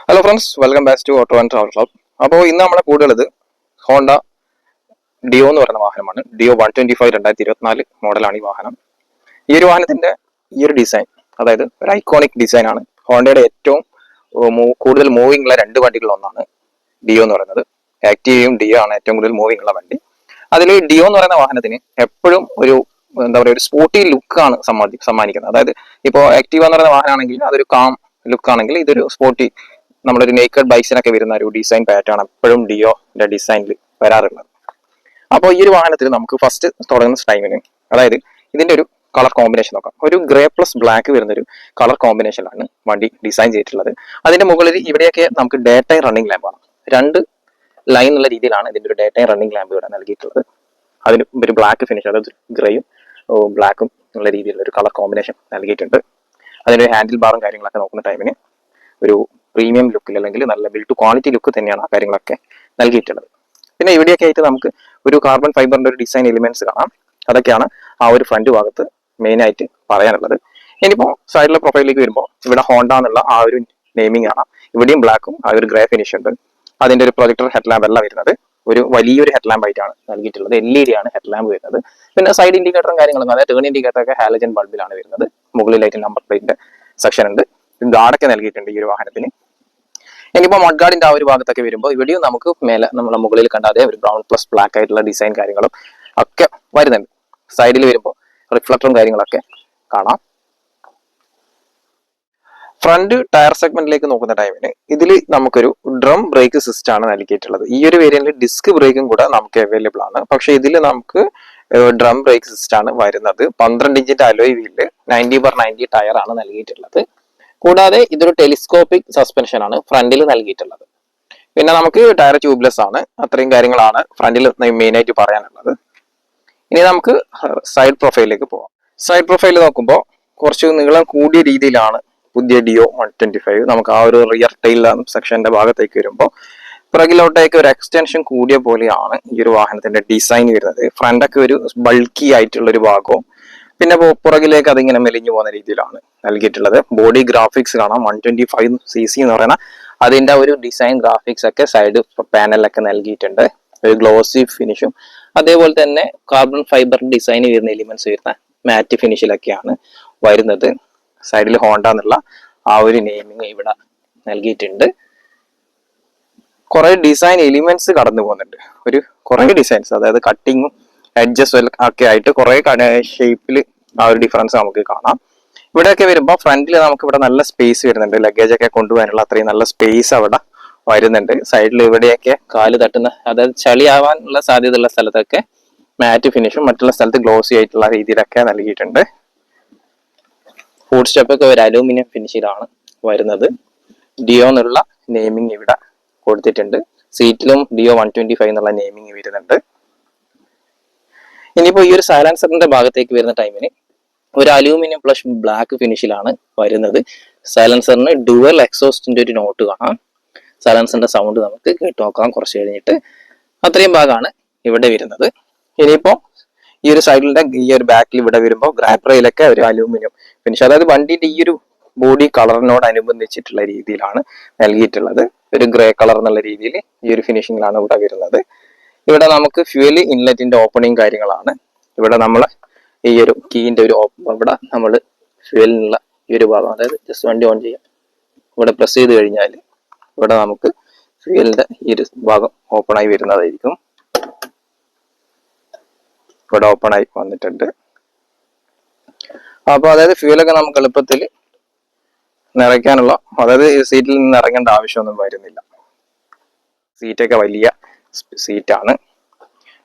Hello friends, welcome back to auto and travel club. അപ്പോൾ ഇന്ന് നമ്മളെ കൂടുതലത് ഹോണ്ട ഡിയോ എന്ന് പറയുന്ന വാഹനമാണ്. ഡിയോ 125 2024 മോഡലാണ് ഈ വാഹനം. ഈ ഒരു വാഹനത്തിന്റെ ഈ ഒരു ഡിസൈൻ, അതായത് ഒരു ഐക്കോണിക് ഡിസൈൻ ആണ്. ഹോണ്ടയുടെ ഏറ്റവും കൂടുതൽ മൂവിംഗ് ഉള്ള രണ്ട് വണ്ടികളിൽ ഒന്നാണ് ഡിയോ എന്ന് പറയുന്നത്. ആക്റ്റീവയും ഡിയോ ആണ് ഏറ്റവും കൂടുതൽ മൂവിംഗ് ഉള്ള വണ്ടി. അതിൽ ഡിയോ എന്ന് പറയുന്ന വാഹനത്തിന് എപ്പോഴും ഒരു എന്താ പറയുക, ഒരു സ്പോർട്ടി ലുക്കാണ് സമ്മാനിക്കുന്നത്. അതായത് ഇപ്പോൾ ആക്റ്റീവ എന്ന് പറയുന്ന വാഹനമാണെങ്കിൽ അതൊരു കാം ലുക്ക് ആണെങ്കിൽ ഇതൊരു സ്പോർട്ടി, നമ്മളൊരു നേക്കഡ് ബൈക്സിനൊക്കെ വരുന്ന ഒരു ഡിസൈൻ പാറ്റേൺ എപ്പോഴും ഡിയോന്റെ ഡിസൈനിൽ വരാറുള്ളത്. അപ്പോൾ ഈ ഒരു വാഹനത്തിൽ നമുക്ക് ഫസ്റ്റ് തുടങ്ങുന്ന ടൈമിന്, അതായത് ഇതിന്റെ ഒരു കളർ കോമ്പിനേഷൻ നോക്കാം. ഒരു ഗ്രേ പ്ലസ് ബ്ലാക്ക് വരുന്ന ഒരു കളർ കോമ്പിനേഷനിലാണ് വണ്ടി ഡിസൈൻ ചെയ്തിട്ടുള്ളത്. അതിന്റെ മുകളിൽ ഇവിടെയൊക്കെ നമുക്ക് ഡേ ടൈം റണ്ണിംഗ് ലാമ്പാണ്. രണ്ട് ലൈൻ ഉള്ള രീതിയിലാണ് ഇതിന്റെ ഒരു ഡേ ടൈം റണ്ണിംഗ് ലാമ്പ് ഇവിടെ നൽകിയിട്ടുള്ളത്. അതിന് ഒരു ബ്ലാക്ക് ഫിനിഷ്, അതായത് ഗ്രേയും ബ്ലാക്കും ഉള്ള രീതിയിലുള്ള ഒരു കളർ കോമ്പിനേഷൻ നൽകിയിട്ടുണ്ട്. അതിന്റെ ഹാൻഡിൽ ബാറും കാര്യങ്ങളൊക്കെ നോക്കുന്ന ടൈമിന് ഒരു പ്രീമിയം ലുക്കിൽ, അല്ലെങ്കിൽ നല്ല ബിൽഡ് ടു ക്വാളിറ്റി ലുക്ക് തന്നെയാണ് ആ കാര്യങ്ങളൊക്കെ നൽകിയിട്ടുള്ളത്. പിന്നെ ഇവിടെയൊക്കെ ആയിട്ട് നമുക്ക് ഒരു കാർബൺ ഫൈബറിന്റെ ഒരു ഡിസൈൻ എലിമെന്റ്സ് കാണാം. അതൊക്കെയാണ് ആ ഒരു ഫ്രണ്ട് ഭാഗത്ത് മെയിൻ ആയിട്ട് പറയാനുള്ളത്. ഇനിയിപ്പോൾ സൈഡിലെ പ്രൊഫൈലിലേക്ക് വരുമ്പോൾ ഇവിടെ ഹോണ്ട എന്നുള്ള ആ ഒരു നെയിമിംഗ് ആണ്. ഇവിടെയും ബ്ലാക്കും ആ ഒരു ഗ്രേ ഫിനിഷ് ഉണ്ട്. അതിന്റെ ഒരു പ്രൊജക്ടർ ഹെഡ് ലാമ്പ് എല്ലാം വരുന്നത് ഒരു വലിയൊരു ഹെഡ് ലാമ്പ് ആയിട്ടാണ് നൽകിയിട്ടുള്ളത്. LED ആണ് ഹെഡ് ലാമ്പ് വരുന്നത്. പിന്നെ സൈഡ് ഇൻഡിക്കേറ്ററും കാര്യങ്ങളും, അതായത് ടേൺ ഇൻഡിക്കേറ്റർ ഒക്കെ ഹാലജൻ ബൾബിലാണ് വരുന്നത്. മുകളിലായിട്ട് നമ്പർ പ്ലേറ്റിന്റെ സെക്ഷൻ ഉണ്ട്. ഗാർഡൊക്കെ നൽകിയിട്ടുണ്ട് ഈ ഒരു വാഹനത്തിന്. ഇനിയിപ്പോൾ മഡ്ഗാർഡിന്റെ ആ ഒരു ഭാഗത്തൊക്കെ വരുമ്പോൾ ഇവിടെയും നമുക്ക് മേലെ നമ്മളെ മുകളിൽ കണ്ട അതേ ഒരു ബ്രൗൺ പ്ലസ് ബ്ലാക്ക് ആയിട്ടുള്ള ഡിസൈൻ കാര്യങ്ങളും ഒക്കെ വരുന്നുണ്ട്. സൈഡിൽ വരുമ്പോൾ റിഫ്ലക്ടറും കാര്യങ്ങളൊക്കെ കാണാം. ഫ്രണ്ട് ടയർ സെഗ്മെന്റിലേക്ക് നോക്കുന്ന ടൈമിന് ഇതിൽ നമുക്കൊരു ഡ്രം ബ്രേക്ക് സിസ്റ്റം ആണ് നൽകിയിട്ടുള്ളത്. ഈ ഒരു വേരിയന്റിൽ ഡിസ്ക് ബ്രേക്കും കൂടെ നമുക്ക് അവൈലബിൾ ആണ്. പക്ഷെ ഇതിൽ നമുക്ക് ഡ്രം ബ്രേക്ക് സിസ്റ്റം ആണ് വരുന്നത്. 12 ഇഞ്ചിന്റെ അലോയ് വീലില് 90/90 ടയർ ആണ് നൽകിയിട്ടുള്ളത്. കൂടാതെ ഇതൊരു ടെലിസ്കോപ്പിക് സസ്പെൻഷൻ ആണ് ഫ്രണ്ടിൽ നൽകിയിട്ടുള്ളത്. പിന്നെ നമുക്ക് ടയർ ട്യൂബ്ലെസ് ആണ്. അത്രയും കാര്യങ്ങളാണ് ഫ്രണ്ടിൽ മെയിൻ ആയിട്ട് പറയാനുള്ളത്. ഇനി നമുക്ക് സൈഡ് പ്രൊഫൈലിലേക്ക് പോവാം. സൈഡ് പ്രൊഫൈൽ നോക്കുമ്പോൾ കുറച്ച് നീളം കൂടിയ രീതിയിലാണ് പുതിയ ഡിയോ 125. നമുക്ക് ആ ഒരു റിയർ ടൈൽ സെക്ഷന്റെ ഭാഗത്തേക്ക് വരുമ്പോൾ പുറകിലോട്ടേക്ക് ഒരു എക്സ്റ്റൻഷൻ കൂടിയ പോലെയാണ് ഈ ഒരു വാഹനത്തിന്റെ ഡിസൈൻ വരുന്നത്. ഫ്രണ്ടൊക്കെ ഒരു ബൾക്കി ആയിട്ടുള്ള ഒരു ഭാഗവും, പിന്നെ പുറകിലേക്ക് അതിങ്ങനെ മെലിഞ്ഞു പോകുന്ന രീതിയിലാണ് നൽകിയിട്ടുള്ളത്. ബോഡി ഗ്രാഫിക്സ് കാണാം. 125cc എന്ന് പറയുന്ന അതിന്റെ ഒരു ഡിസൈൻ ഗ്രാഫിക്സ് ഒക്കെ സൈഡ് പാനലൊക്കെ നൽകിയിട്ടുണ്ട്. ഒരു ഗ്ലോസി ഫിനിഷും അതേപോലെ തന്നെ കാർബൺ ഫൈബർ ഡിസൈൻ വരുന്ന എലിമെന്റ്സ് വരുന്ന മാറ്റ് ഫിനിഷിലൊക്കെയാണ് വരുന്നത്. സൈഡിൽ ഹോണ്ട എന്നുള്ള ആ ഒരു നെയിമിങ് ഇവിടെ നൽകിയിട്ടുണ്ട്. കുറെ ഡിസൈൻ എലിമെന്റ്സ് കടന്നു പോകുന്നുണ്ട്. കുറെ ഡിസൈൻസ്, അതായത് കട്ടിങ്ങും എഡ്ജസ് ഒക്കെ ആയിട്ട് കുറെ ഷേപ്പിൽ ആ ഒരു ഡിഫറൻസ് നമുക്ക് കാണാം. ഇവിടെയൊക്കെ വരുമ്പോൾ ഫ്രണ്ടിൽ നമുക്ക് ഇവിടെ നല്ല സ്പേസ് വരുന്നുണ്ട്. ലഗേജ് ഒക്കെ കൊണ്ടുപോകാനുള്ള അത്രയും നല്ല സ്പേസ് അവിടെ വരുന്നുണ്ട്. സൈഡിൽ ഇവിടെയൊക്കെ കാല് തട്ടുന്ന, അതായത് ചളിയാവാനുള്ള സാധ്യതയുള്ള സ്ഥലത്തൊക്കെ മാറ്റ് ഫിനിഷും മറ്റുള്ള സ്ഥലത്ത് ഗ്ലോസി ആയിട്ടുള്ള രീതിയിലൊക്കെ നൽകിയിട്ടുണ്ട്. ഫുഡ് സ്റ്റെപ്പ് ഒക്കെ ഒരു അലൂമിനിയം ഫിനിഷിലാണ് വരുന്നത്. ഡിയോ എന്നുള്ള നെയിമിങ് ഇവിടെ കൊടുത്തിട്ടുണ്ട്. സീറ്റിലും ഡിയോ 125 എന്നുള്ള നെയിമിങ് വരുന്നുണ്ട്. ഇനിയിപ്പോൾ ഈ ഒരു സൈലൻസറിന്റെ ഭാഗത്തേക്ക് വരുന്ന ടൈമിന് ഒരു അലൂമിനിയം പ്ലസ് ബ്ലാക്ക് ഫിനിഷിലാണ് വരുന്നത്. സൈലൻസറിന് ഡുവൽ എക്സോസ്റ്റിന്റെ ഒരു നോട്ട് കാണാം. സൈലൻസറിന്റെ സൗണ്ട് നമുക്ക് കേട്ട് നോക്കാം കുറച്ച് കഴിഞ്ഞിട്ട്. അത്രയും ഭാഗമാണ് ഇവിടെ വരുന്നത്. ഇനിയിപ്പോ ഈ ഒരു സൈഡിന്റെ ഈ ഒരു ബാക്കിൽ ഇവിടെ വരുമ്പോൾ ഗ്രാബ് റെയിലൊക്കെ ഒരു അലൂമിനിയം ഫിനിഷ്, അതായത് വണ്ടിന്റെ ഈ ഒരു ബോഡി കളറിനോട് അനുബന്ധിച്ചിട്ടുള്ള രീതിയിലാണ് നൽകിയിട്ടുള്ളത്. ഒരു ഗ്രേ കളർ എന്നുള്ള രീതിയിൽ ഈ ഒരു ഫിനിഷിങ്ങിലാണ് ഇവിടെ വരുന്നത്. ഇവിടെ നമുക്ക് ഫ്യൂവൽ ഇൻലെറ്റിന്റെ ഓപ്പണിങ് കാര്യങ്ങളാണ്. ഇവിടെ നമ്മൾ ഈ ഒരു കീന്റെ ഒരു ഇവിടെ നമ്മൾ ഫ്യൂവലിനുള്ള ഈ ഒരു ഭാഗം, അതായത് ജസ്റ്റ് വണ്ടി ഓൺ ചെയ്യാം, ഇവിടെ പ്രസ് ചെയ്ത് കഴിഞ്ഞാൽ ഇവിടെ നമുക്ക് ഫ്യൂവലിന്റെ ഈ ഒരു ഭാഗം ഓപ്പൺ ആയി വരുന്നതായിരിക്കും. ഇവിടെ ഓപ്പൺ ആയി വന്നിട്ടുണ്ട്. അപ്പൊ അതായത് ഫ്യൂവലൊക്കെ നമുക്ക് എളുപ്പത്തിൽ നിറയ്ക്കാനുള്ള, അതായത് സീറ്റിൽ നിന്ന് ഇറങ്ങേണ്ട ആവശ്യമൊന്നും വരുന്നില്ല. സീറ്റൊക്കെ വലിയ സീറ്റാണ്.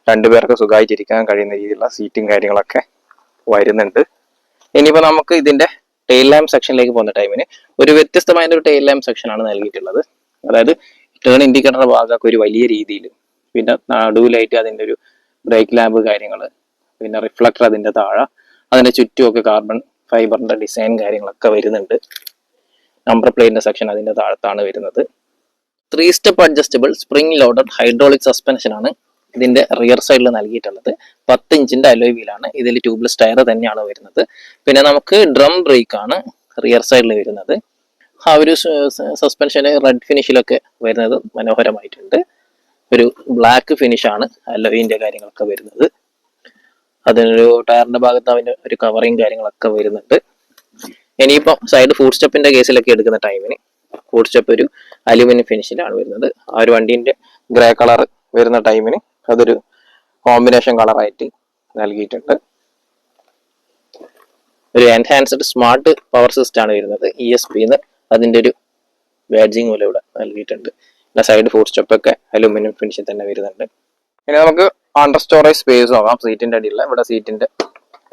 രണ്ടുപേർക്ക് സുഖമായിട്ടിരിക്കാൻ കഴിയുന്ന രീതിയിലുള്ള സീറ്റും കാര്യങ്ങളൊക്കെ വരുന്നുണ്ട്. ഇനിയിപ്പോൾ നമുക്ക് ഇതിന്റെ ടെയിൽ ലാമ്പ് സെക്ഷനിലേക്ക് പോകുന്ന ടൈമിന് ഒരു വ്യത്യസ്തമായ ഒരു ടെയിൽ ലാമ്പ് സെക്ഷനാണ് നൽകിയിട്ടുള്ളത്. അതായത് ടേൺ ഇൻഡിക്കേറ്റർ ഭാഗമൊക്കെ ഒരു വലിയ രീതിയിൽ, പിന്നെ നടുവിലായിട്ട് അതിന്റെ ഒരു ബ്രേക്ക് ലാമ്പ് കാര്യങ്ങൾ, പിന്നെ റിഫ്ലക്ടർ അതിന്റെ താഴെ, അതിന്റെ ചുറ്റുമൊക്കെ കാർബൺ ഫൈബറിന്റെ ഡിസൈൻ കാര്യങ്ങളൊക്കെ വരുന്നുണ്ട്. നമ്പർ പ്ലേറ്റിന്റെ സെക്ഷൻ അതിന്റെ താഴത്താണ് വരുന്നത്. 3 step adjustable spring loaded hydraulic suspension ആണ് ഇതിന്റെ റിയർ സൈഡിൽ നൽകിയിട്ടുള്ളത്. 10 ഇഞ്ചിന്റെ അലോയ് വീലാണ്. ഇതിൽ ട്യൂബ്ലെസ് ടയർ തന്നെയാണ് വരുന്നത്. പിന്നെ നമുക്ക് ഡ്രം ബ്രേക്ക് ആണ് റിയർ സൈഡിൽ വരുന്നത്. ആ ഒരു സസ്പെൻഷന് റെഡ് ഫിനിഷിലൊക്കെ വരുന്നത് മനോഹരമായിട്ടുണ്ട്. ഒരു ബ്ലാക്ക് ഫിനിഷാണ് അലോയിന്റെ കാര്യങ്ങളൊക്കെ വരുന്നത്. അതിനൊരു ടയറിന്റെ ഭാഗത്ത് അവന്റെ ഒരു കവറിങ് കാര്യങ്ങളൊക്കെ വരുന്നുണ്ട്. ഇനിയിപ്പോൾ സൈഡ് ഫുഡ് സ്റ്റെപ്പിന്റെ കേസിലൊക്കെ എടുക്കുന്ന ടൈമിന് ഫുഡ് സ്റ്റെപ്പ് ഒരു അലുമിനിയം ഫിനിഷിലാണ് വരുന്നത്. ആ ഒരു വണ്ടീന്റെ ഗ്രേ കളർ വരുന്ന ടൈമിന് അതൊരു കോമ്പിനേഷൻ കളറായിട്ട് നൽകിയിട്ടുണ്ട്. ഒരു എൻഹാൻസ്ഡ് സ്മാർട്ട് പവർ സിസ്റ്റം ആണ് വരുന്നത്. ESP അതിന്റെ ഒരു ബാഡ്ജിങ് പോലെ ഇവിടെ നൽകിയിട്ടുണ്ട്. പിന്നെ സൈഡ് ഫുഡ് സ്റ്റെപ്പ് ഒക്കെ അലുമിനിയം ഫിനിഷിൽ തന്നെ വരുന്നുണ്ട്. ഇനി നമുക്ക് അണ്ടർ സ്റ്റോറേജ് സ്പേസ് നോക്കാം. സീറ്റിന്റെ അടിയിലുള്ള ഇവിടെ സീറ്റിന്റെ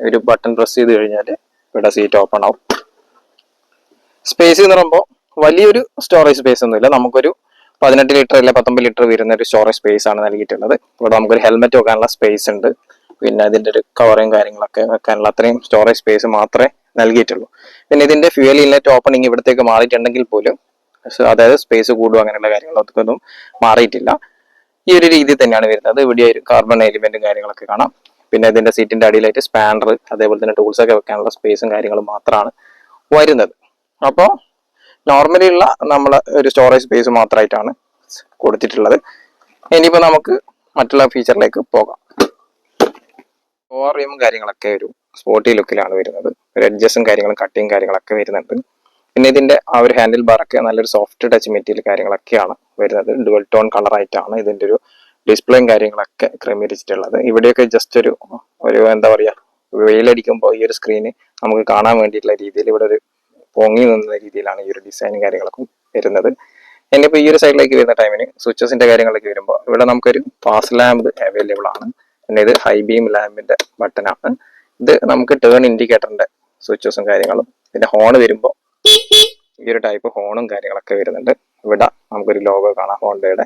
ഒരു ബട്ടൺ പ്രസ് ചെയ്ത് കഴിഞ്ഞാൽ ഇവിടെ സീറ്റ് ഓപ്പൺ ആവും. സ്പേസ് എന്ന് പറയുമ്പോൾ വലിയൊരു സ്റ്റോറേജ് സ്പേസ് ഒന്നുമില്ല. നമുക്കൊരു 18 ലിറ്റർ അല്ലെ 19 ലിറ്റർ വരുന്ന ഒരു സ്റ്റോറേജ് സ്പേസ് ആണ് നൽകിയിട്ടുള്ളത്. ഇവിടെ നമുക്കൊരു ഹെൽമെറ്റ് വെക്കാനുള്ള സ്പേസ് ഉണ്ട്. പിന്നെ ഇതിന്റെ ഒരു കവറും കാര്യങ്ങളൊക്കെ വെക്കാനുള്ള അത്രയും സ്റ്റോറേജ് സ്പേസ് മാത്രമേ നൽകിയിട്ടുള്ളൂ. പിന്നെ ഇതിന്റെ ഫ്യൂവൽ ഇൻലെറ്റ് ഓപ്പണിംഗ് ഇവിടത്തേക്ക് മാറിയിട്ടുണ്ടെങ്കിൽ പോലും, അതായത് സ്പേസ് കൂടുക അങ്ങനെയുള്ള കാര്യങ്ങളൊന്നും മാറിയിട്ടില്ല. ഈ ഒരു രീതി തന്നെയാണ് വരുന്നത്. ഇവിടെ ഒരു കാർബൺ എലിമെന്റും കാര്യങ്ങളൊക്കെ കാണാം. പിന്നെ ഇതിന്റെ സീറ്റിന്റെ അടിയിലായിട്ട് സ്പാനർ അതേപോലെ തന്നെ ടൂൾസ് ഒക്കെ വെക്കാനുള്ള സ്പേസും കാര്യങ്ങളും മാത്രമാണ് വരുന്നത്. അപ്പോൾ നോർമലി ഉള്ള നമ്മളെ ഒരു സ്റ്റോറേജ് സ്പേസ് മാത്രമായിട്ടാണ് കൊടുത്തിട്ടുള്ളത്. ഇനിയിപ്പോൾ നമുക്ക് മറ്റുള്ള ഫീച്ചറിലേക്ക് പോകാം. ഓവർ കാര്യങ്ങളൊക്കെ ഒരു സ്പോർട്ടി ലുക്കിലാണ് വരുന്നത്. ഒരു എഡ്ജസും കാര്യങ്ങളും കട്ടിങ് കാര്യങ്ങളൊക്കെ വരുന്നുണ്ട്. പിന്നെ ഇതിന്റെ ആ ഒരു ഹാൻഡിൽ ബാറൊക്കെ നല്ലൊരു സോഫ്റ്റ് ടച്ച് മെറ്റീരിയൽ കാര്യങ്ങളൊക്കെയാണ് വരുന്നത്. ഡുവൽ ടോൺ കളറായിട്ടാണ് ഇതിന്റെ ഒരു ഡിസ്പ്ലേയും കാര്യങ്ങളൊക്കെ ക്രമീകരിച്ചിട്ടുള്ളത്. ഇവിടെയൊക്കെ ജസ്റ്റ് ഒരു എന്താ പറയുക, വെയിലടിക്കുമ്പോൾ ഈ ഒരു സ്ക്രീന് നമുക്ക് കാണാൻ വേണ്ടിയിട്ടുള്ള രീതിയിൽ ഇവിടെ ഒരു പൊങ്ങി നിന്ന രീതിയിലാണ് ഈ ഒരു ഡിസൈനും കാര്യങ്ങളൊക്കെ വരുന്നത്. ഇനിയിപ്പോൾ ഈ ഒരു സൈഡിലേക്ക് വരുന്ന ടൈമിന് സ്വിച്ചസിന്റെ കാര്യങ്ങളിലേക്ക് വരുമ്പോൾ ഇവിടെ നമുക്കൊരു ഫാസ്റ്റ് ലാമ്പ് അവൈലബിൾ ആണ്. പിന്നെ ഇത് ഹൈ ബീം ലാമ്പിന്റെ ബട്ടനാണ്. ഇത് നമുക്ക് ടേൺ ഇൻഡിക്കേറ്ററിന്റെ സ്വിച്ചസും കാര്യങ്ങളും. പിന്നെ ഹോൺ വരുമ്പോൾ ഈ ഒരു ടൈപ്പ് ഹോണും കാര്യങ്ങളൊക്കെ വരുന്നുണ്ട്. ഇവിടെ നമുക്കൊരു ലോഗോ കാണാം ഹോണ്ടയുടെ.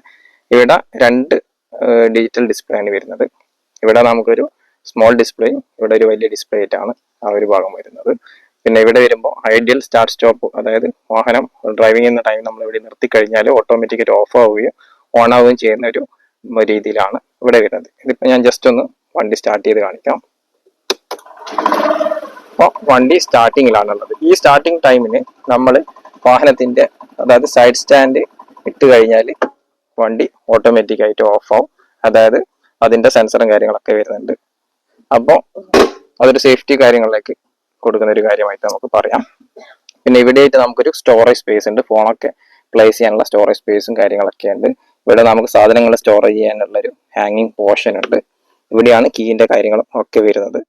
ഇവിടെ 2 ഡിജിറ്റൽ ഡിസ്പ്ലേ ആണ് വരുന്നത്. ഇവിടെ നമുക്കൊരു സ്മോൾ ഡിസ്പ്ലേയും ഇവിടെ ഒരു വലിയ ഡിസ്പ്ലേ ആയിട്ടാണ് ആ ഒരു ഭാഗം വരുന്നത്. പിന്നെ ഇവിടെ വരുമ്പോൾ ഐഡിയൽ സ്റ്റാർട്ട് സ്റ്റോപ്പ്, അതായത് വാഹനം ഡ്രൈവിംഗ് ചെയ്യുന്ന ടൈം നമ്മൾ ഇവിടെ നിർത്തി കഴിഞ്ഞാൽ ഓട്ടോമാറ്റിക്കായിട്ട് ഓഫ് ആവുകയും ഓൺ ആവുകയും ചെയ്യുന്ന ഒരു രീതിയിലാണ് ഇവിടെ വരുന്നത്. ഇതിപ്പോൾ ഞാൻ ജസ്റ്റ് ഒന്ന് വണ്ടി സ്റ്റാർട്ട് ചെയ്ത് കാണിക്കാം. അപ്പോൾ വണ്ടി സ്റ്റാർട്ടിങ്ങിലാണുള്ളത്. ഈ സ്റ്റാർട്ടിങ് ടൈമിന് നമ്മൾ വാഹനത്തിന്റെ അതായത് സൈഡ് സ്റ്റാൻഡ് ഇട്ട് കഴിഞ്ഞാൽ വണ്ടി ഓട്ടോമാറ്റിക്കായിട്ട് ഓഫ് ആവും. അതായത് അതിന്റെ സെൻസറും കാര്യങ്ങളൊക്കെ വരുന്നുണ്ട്. അപ്പോൾ അതൊരു സേഫ്റ്റി കാര്യങ്ങളിലേക്ക് കൊടുക്കുന്ന ഒരു കാര്യമായിട്ട് നമുക്ക് പറയാം. പിന്നെ ഇവിടെയായിട്ട് നമുക്കൊരു സ്റ്റോറേജ് സ്പേസ് ഉണ്ട്. ഫോണൊക്കെ പ്ലേസ് ചെയ്യാനുള്ള സ്റ്റോറേജ് സ്പേസും കാര്യങ്ങളൊക്കെ ഉണ്ട്. ഇവിടെ നമുക്ക് സാധനങ്ങൾ സ്റ്റോർ ചെയ്യാനുള്ള ഒരു ഹാങ്ങിങ് പോർഷൻ ഉണ്ട്. ഇവിടെയാണ് കീന്റെ കാര്യങ്ങളും ഒക്കെ വരുന്നത്.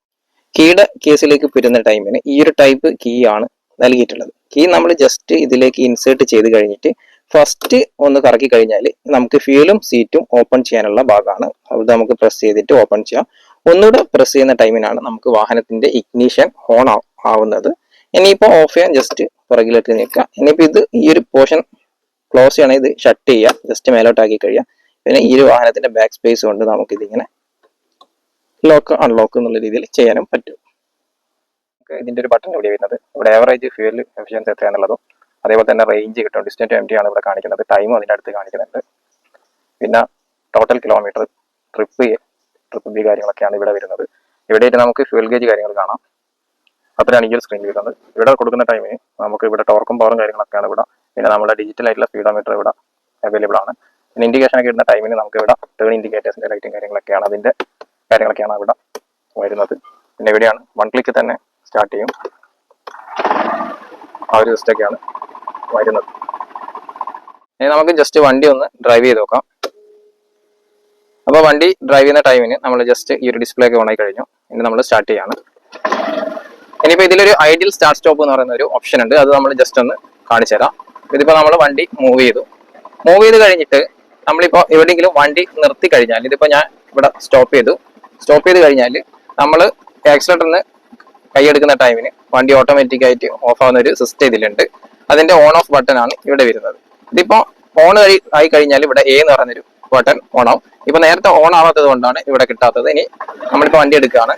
കീയുടെ കേസിലേക്ക് വരുന്ന ടൈമിന് ഈ ഒരു ടൈപ്പ് കീ ആണ് നൽകിയിട്ടുള്ളത്. കീ നമ്മൾ ജസ്റ്റ് ഇതിലേക്ക് ഇൻസേർട്ട് ചെയ്ത് കഴിഞ്ഞിട്ട് ഫസ്റ്റ് ഒന്ന് കറക്കി കഴിഞ്ഞാൽ നമുക്ക് ഫ്യൂലും സീറ്റും ഓപ്പൺ ചെയ്യാനുള്ള ഭാഗമാണ്. അത് നമുക്ക് പ്രസ് ചെയ്തിട്ട് ഓപ്പൺ ചെയ്യാം. ഒന്നുകൂടെ പ്രസ് ചെയ്യുന്ന ടൈമിനാണ് നമുക്ക് വാഹനത്തിന്റെ ഇഗ്നിഷൻ ഓൺ ആവുന്നത്. ഇനിയിപ്പോൾ ഓഫ് ചെയ്യാൻ ജസ്റ്റ് പുറകിലേക്ക് നിൽക്കുക. ഇനിയിപ്പോൾ ഇത് ഈ ഒരു പോർഷൻ ക്ലോസ് ചെയ്യണേ, ഇത് ഷട്ട് ചെയ്യുക, ജസ്റ്റ് മേലോട്ടാക്കി കഴിയുക. പിന്നെ ഈ ഒരു വാഹനത്തിന്റെ ബാക്ക് സ്പേസ് കൊണ്ട് നമുക്ക് ഇതിങ്ങനെ ലോക്ക് അൺലോക്ക് എന്നുള്ള രീതിയിൽ ചെയ്യാനും പറ്റും. ഇതിന്റെ ഒരു ബട്ടൺ ഇവിടെ വരുന്നത്. ഇവിടെ ആവറേജ് ഫ്യൂൽ എഫിഷ്യൻസി എത്രയാണെന്നുള്ളതും അതേപോലെ തന്നെ റേഞ്ച് കിട്ടും. ഡിസ്റ്റൻസ് MT ആണ് ഇവിടെ കാണിക്കുന്നത്. ടൈമും അതിൻ്റെ അടുത്ത് കാണിക്കുന്നുണ്ട്. പിന്നെ ടോട്ടൽ കിലോമീറ്റർ, ട്രിപ്പ് ബി കാര്യങ്ങളൊക്കെയാണ് ഇവിടെ വരുന്നത്. ഇവിടെയായിട്ട് നമുക്ക് ഫ്യൂൽ ഗേജ് കാര്യങ്ങൾ കാണാം. അത്രയാണ് ഈ ഒരു സ്ക്രീനിൽ വരുന്നത്. ഇവിടെ കൊടുക്കുന്ന ടൈമിന് നമുക്ക് ഇവിടെ ടോർക്കും പവറും കാര്യങ്ങളൊക്കെയാണ് ഇവിടെ. പിന്നെ നമ്മുടെ ഡിജിറ്റൽ ആയിട്ടുള്ള സ്പീഡോമീറ്റർ ഇവിടെ അവൈലബിൾ ആണ്. പിന്നെ ഇൻഡിക്കേഷൻ ഒക്കെ ഇടുന്ന ടൈമിന് നമുക്ക് ഇവിടെ ടേൺ ഇൻഡിക്കേറ്റേഴ്സിന്റെ ലൈറ്റും കാര്യങ്ങളൊക്കെയാണ് അതിന്റെ കാര്യങ്ങളൊക്കെയാണ് ഇവിടെ വരുന്നത്. പിന്നെ ഇവിടെയാണ് 1 ക്ലിക്ക് തന്നെ സ്റ്റാർട്ട് ചെയ്യും. ആ ഒരു സിസ്റ്റൊക്കെയാണ് വരുന്നത്. ഇനി നമുക്ക് ജസ്റ്റ് വണ്ടി ഒന്ന് ഡ്രൈവ് ചെയ്ത് നോക്കാം. അപ്പോൾ വണ്ടി ഡ്രൈവ് ചെയ്യുന്ന ടൈമിന് നമ്മൾ ജസ്റ്റ് ഈ ഒരു ഡിസ്പ്ലേ ഒക്കെ ഓൺ ആയി കഴിഞ്ഞു. ഇനി നമ്മൾ സ്റ്റാർട്ട് ചെയ്യാണ്. ഇനിയിപ്പോൾ ഇതിലൊരു ഐഡിയൽ സ്റ്റാർട്ട് സ്റ്റോപ്പ് എന്ന് പറയുന്ന ഒരു ഓപ്ഷൻ ഉണ്ട്. അത് നമ്മൾ ജസ്റ്റ് ഒന്ന് കാണിച്ചു തരാം. ഇതിപ്പോൾ നമ്മൾ വണ്ടി മൂവ് ചെയ്ത് കഴിഞ്ഞിട്ട് നമ്മളിപ്പോൾ എവിടെയെങ്കിലും വണ്ടി നിർത്തി കഴിഞ്ഞാൽ, ഇതിപ്പോൾ ഞാൻ ഇവിടെ സ്റ്റോപ്പ് ചെയ്ത് കഴിഞ്ഞാൽ നമ്മൾ ആക്സിലേറ്ററിന് കൈയെടുക്കുന്ന ടൈമിന് വണ്ടി ഓട്ടോമാറ്റിക് ആയിട്ട് ഓഫ് ആവുന്ന ഒരു സിസ്റ്റം ഇതിലുണ്ട്. അതിന്റെ ഓൺ ഓഫ് ബട്ടൺ ആണ് ഇവിടെ വരുന്നത്. ഇതിപ്പോ ഓൺ ആയി കഴിഞ്ഞാൽ ഇവിടെ A എന്ന് പറയുന്നൊരു ബട്ടൺ ഓൺ ആവും. ഇപ്പൊ നേരത്തെ ഓൺ ആവാത്തത് കൊണ്ടാണ് ഇവിടെ കിട്ടാത്തത്. ഇനി നമ്മളിപ്പോ വണ്ടി എടുക്കുകയാണ്.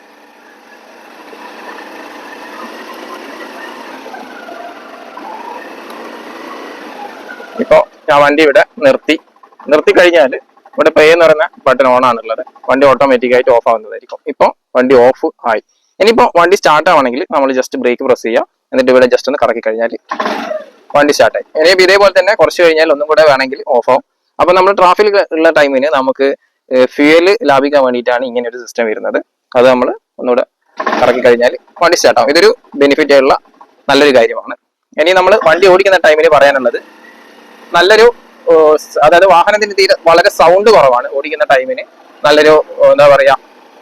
ഇപ്പോ ഞാൻ വണ്ടി ഇവിടെ നിർത്തി കഴിഞ്ഞാൽ ഇവിടെ ഇപ്പോൾ A എന്ന് പറയുന്ന ബട്ടൺ ഓൺ ആണുള്ളത്. വണ്ടി ഓട്ടോമാറ്റിക് ആയിട്ട് ഓഫ് ആവുന്നതായിരിക്കും. ഇപ്പോൾ വണ്ടി ഓഫ് ആയി. ഇനിയിപ്പോൾ വണ്ടി സ്റ്റാർട്ട് ആവണമെങ്കിൽ നമ്മൾ ജസ്റ്റ് ബ്രേക്ക് പ്രസ് ചെയ്യുക. എന്നിട്ട് ഇവിടെ ജസ്റ്റ് ഒന്ന് കറക്കി കഴിഞ്ഞാൽ വണ്ടി സ്റ്റാർട്ടായി. ഇനിയിപ്പോൾ ഇതേപോലെ തന്നെ കുറച്ച് കഴിഞ്ഞാൽ ഒന്നും കൂടെ വേണമെങ്കിൽ ഓഫ് ആവും. അപ്പോൾ നമ്മൾ ട്രാഫിക് ഉള്ള ടൈമിന് നമുക്ക് ഫ്യൂവൽ ലാഭിക്കാൻ വേണ്ടിയിട്ടാണ് ഇങ്ങനെ ഒരു സിസ്റ്റം വരുന്നത്. അത് നമ്മൾ ഒന്നുകൂടെ കറക്കി കഴിഞ്ഞാൽ വണ്ടി സ്റ്റാർട്ടാവും. ഇതൊരു ബെനിഫിറ്റ് ആയിട്ടുള്ള നല്ലൊരു കാര്യമാണ്. ഇനി നമ്മൾ വണ്ടി ഓടിക്കുന്ന ടൈമിൽ പറയാനുള്ളത് നല്ലൊരു അതായത് വാഹനത്തിന് തീരെ വളരെ സൗണ്ട് കുറവാണ് ഓടിക്കുന്ന ടൈമിന്. നല്ലൊരു എന്താ പറയുക,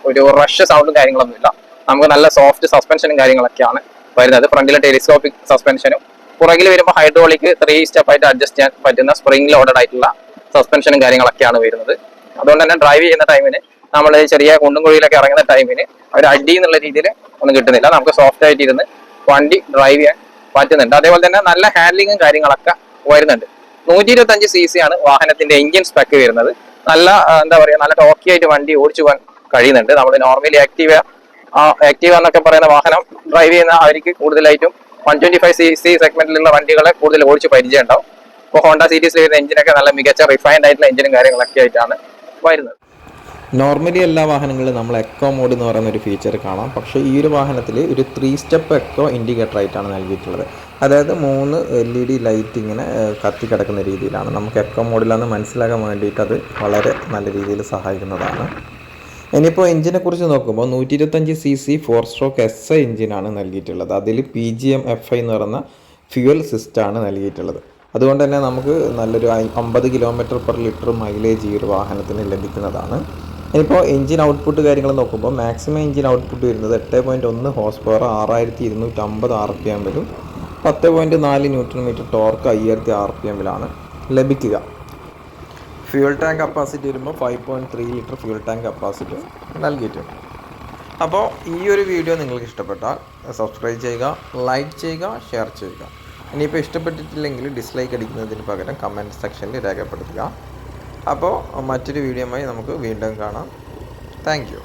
ഒരു റഷ് സൗണ്ടും കാര്യങ്ങളൊന്നുമില്ല. നമുക്ക് നല്ല സോഫ്റ്റ് സസ്പെൻഷനും കാര്യങ്ങളൊക്കെയാണ് വരുന്നത്. ഫ്രണ്ടിലെ ടെലിസ്കോപ്പിക് സസ്പെൻഷനും പുറകിൽ വരുമ്പോൾ ഹൈഡ്രോളിക് 3 സ്റ്റെപ്പ് ആയിട്ട് അഡ്ജസ്റ്റ് ചെയ്യാൻ പറ്റുന്ന സ്പ്രിംഗ് ലോഡഡ് ആയിട്ടുള്ള സസ്പെൻഷനും കാര്യങ്ങളൊക്കെയാണ് വരുന്നത്. അതുകൊണ്ട് തന്നെ ഡ്രൈവ് ചെയ്യുന്ന ടൈമിന് നമ്മൾ ചെറിയ കുണ്ടും കുഴിയിലൊക്കെ ഇറങ്ങുന്ന ടൈമിന് ഒരു അടി എന്നുള്ള രീതിയിൽ ഒന്നും കിട്ടുന്നില്ല. നമുക്ക് സോഫ്റ്റ് ആയിട്ട് ഇരുന്ന് വണ്ടി ഡ്രൈവ് ചെയ്യാൻ പറ്റുന്നുണ്ട്. അതേപോലെ തന്നെ നല്ല ഹാൻഡ്ലിങ്ങും കാര്യങ്ങളൊക്കെ വരുന്നുണ്ട്. 125 cc ആണ് വാഹനത്തിന്റെ എഞ്ചിൻ സ്പെക്ക് വരുന്നത്. നല്ല എന്താ പറയുക, നല്ല ടോക്കി ആയിട്ട് വണ്ടി ഓടിച്ചു പോകാൻ കഴിയുന്നുണ്ട്. നമ്മൾ നോർമലി ആക്റ്റീവ എന്നൊക്കെ പറയുന്ന വാഹനം ഡ്രൈവ് ചെയ്യുന്ന അവർക്ക് കൂടുതലായിട്ടും 125 cc സെഗ്മെന്റിലുള്ള വണ്ടികളെ കൂടുതൽ ഓടിച്ച് പരിചയം ഉണ്ടാവും. ഇപ്പോൾ ഹോണ്ട സീരീസിൽ വരുന്ന എഞ്ചിനൊക്കെ നല്ല മികച്ച റിഫൈൻഡ് ആയിട്ടുള്ള എഞ്ചിനും കാര്യങ്ങളൊക്കെ ആയിട്ടാണ് വരുന്നത്. നോർമലി എല്ലാ വാഹനങ്ങളിലും നമ്മൾ എക്കോ മോഡ് എന്ന് പറയുന്ന ഒരു ഫീച്ചർ കാണാം. പക്ഷേ ഈ ഒരു വാഹനത്തിൽ ഒരു 3 സ്റ്റെപ്പ് എക്കോ ഇൻഡിക്കേറ്റർ ആയിട്ടാണ് നൽകിയിട്ടുള്ളത്. അതായത് 3 LED ലൈറ്റ് ഇങ്ങനെ കത്തി കിടക്കുന്ന രീതിയിലാണ്. നമുക്ക് എക്കോ മോഡിലാണെന്ന് മനസ്സിലാക്കാൻ വേണ്ടിയിട്ട് അത് വളരെ നല്ല രീതിയിൽ സഹായിക്കുന്നതാണ്. ഇനിയിപ്പോൾ എഞ്ചിനെ കുറിച്ച് നോക്കുമ്പോൾ 125 cc 4 സ്ട്രോക്ക് SI എഞ്ചിനാണ് നൽകിയിട്ടുള്ളത്. അതിൽ PGM FI എന്ന് പറയുന്ന ഫ്യൂവൽ സിസ്റ്റമാണ് നൽകിയിട്ടുള്ളത്. അതുകൊണ്ട് തന്നെ നമുക്ക് നല്ലൊരു 50 km/ലിറ്റർ മൈലേജ് ഈ ഒരു വാഹനത്തിന് ലഭിക്കുന്നതാണ്. ഇനിയിപ്പോൾ എഞ്ചിൻ ഔട്ട്പുട്ട് കാര്യങ്ങൾ നോക്കുമ്പോൾ മാക്സിമം എഞ്ചിൻ ഔട്ട്പുട്ട് വരുന്നത് 8.1 ഹോഴ്സ് പവർ 6250 RPM-ലും 10.4 Nm ടോർക്ക് 5000 RPM-ലാണ് ലഭിക്കുക. ഫ്യൂൽ ടാങ്ക് കപ്പാസിറ്റി വരുമ്പോൾ 5.3 ലിറ്റർ ഫ്യൂൽ ടാങ്ക് കപ്പാസിറ്റി നൽകിയിട്ടുണ്ട്. അപ്പോൾ ഈ ഒരു വീഡിയോ നിങ്ങൾക്ക് ഇഷ്ടപ്പെട്ടാൽ സബ്സ്ക്രൈബ് ചെയ്യുക, ലൈക്ക് ചെയ്യുക, ഷെയർ ചെയ്യുക. ഇനിയിപ്പോൾ ഇഷ്ടപ്പെട്ടിട്ടില്ലെങ്കിൽ ഡിസ്ലൈക്ക് അടിക്കുന്നതിന് പകരം കമൻറ്റ് സെക്ഷനിൽ രേഖപ്പെടുത്തുക. അപ്പോൾ മറ്റൊരു വീഡിയോയുമായി നമുക്ക് വീണ്ടും കാണാം. Thank you.